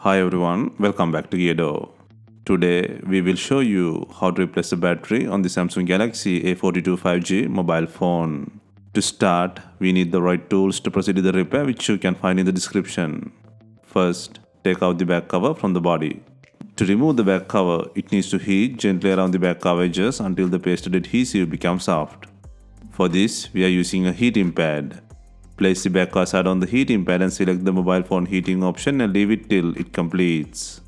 Hi everyone, welcome back to DYOR. Today we will show you how to replace the battery on the Samsung Galaxy A42 5G mobile phone. To start, we need the right tools to proceed with the repair, which you can find in the description. First, take out the back cover from the body. To remove the back cover, it needs to heat gently around the back cover edges until the pasted adhesive becomes soft. For this, we are using a heating pad. Place the back cover side on the heating pad and select the mobile phone heating option and leave it till it completes.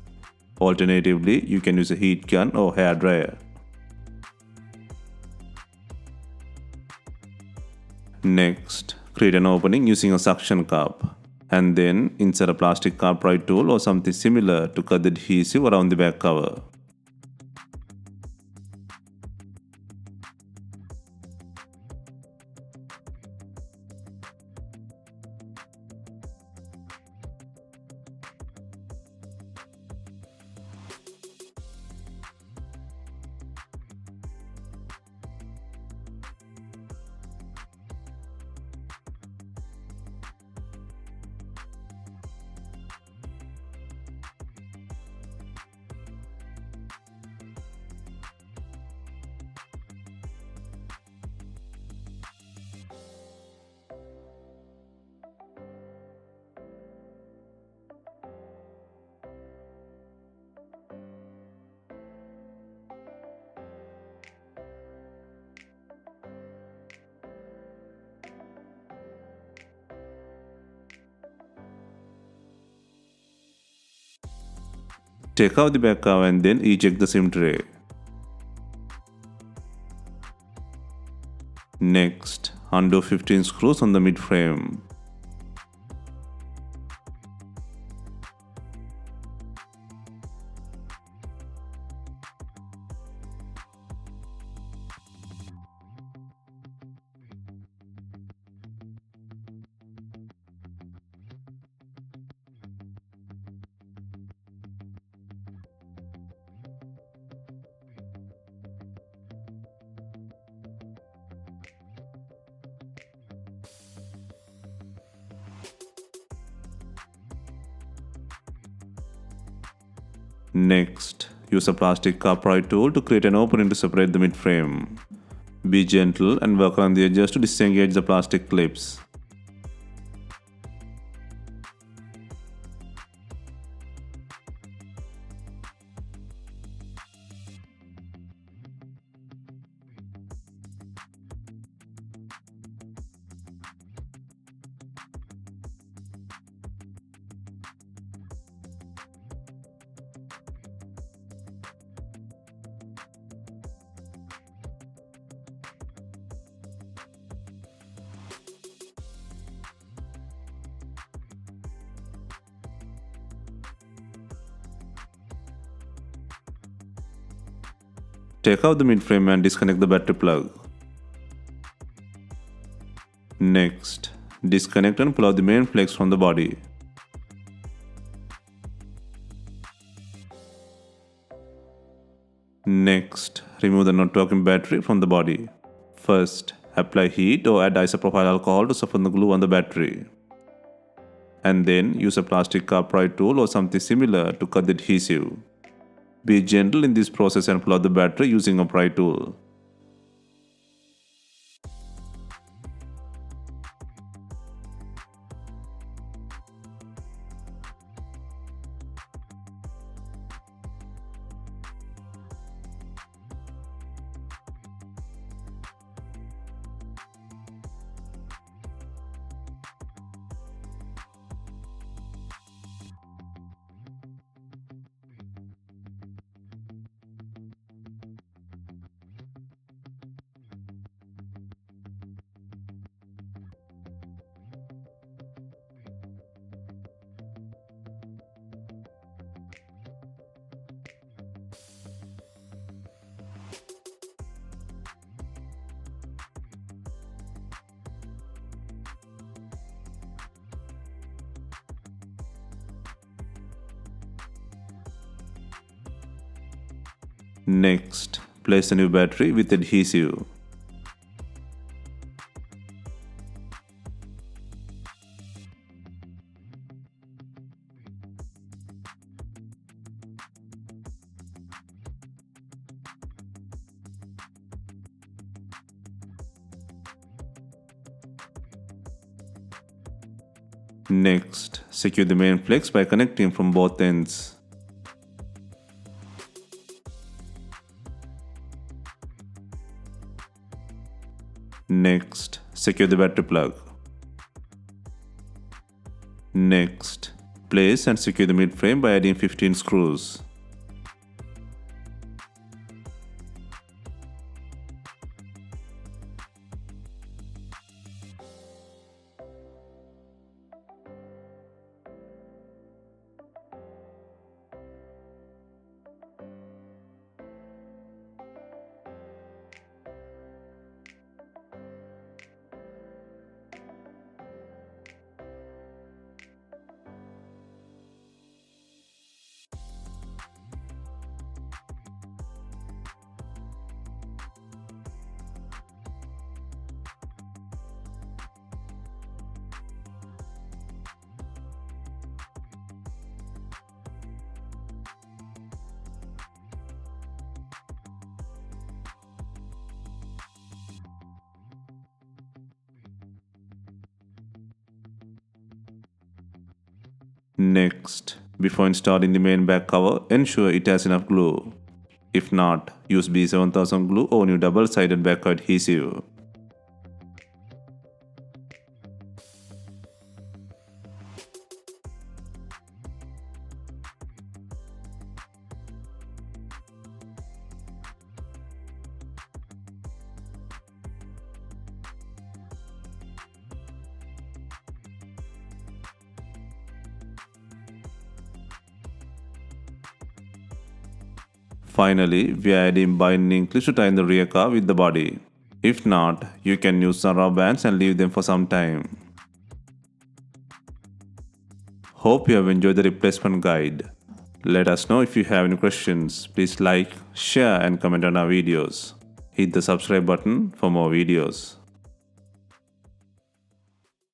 Alternatively, you can use a heat gun or hair dryer. Next, create an opening using a suction cup. And then insert a plastic car pry tool or something similar to cut the adhesive around the back cover. Take out the back cover and then eject the SIM tray. Next, undo 15 screws on the mid frame. Next, use a plastic car pry tool to create an opening to separate the mid frame. Be gentle and work around the edges to disengage the plastic clips. Take out the mid frame and disconnect the battery plug. Next, disconnect and pull out the main flex from the body. Next, remove the not working battery from the body. First, apply heat or add isopropyl alcohol to soften the glue on the battery. And then use a plastic car pry tool or something similar to cut the adhesive. Be gentle in this process and pull out the battery using a pry tool. Next, place a new battery with adhesive. Next, secure the main flex by connecting from both ends. Next, secure the battery plug. Next, place and secure the mid frame by adding 15 screws. Next, before installing the main back cover, ensure it has enough glue. If not, use B7000 glue or new double-sided back adhesive. Finally, we are adding binding clips to tie the rear car with the body. If not, you can use some rubber bands and leave them for some time. Hope you have enjoyed the replacement guide. Let us know if you have any questions. Please like, share and comment on our videos. Hit the subscribe button for more videos.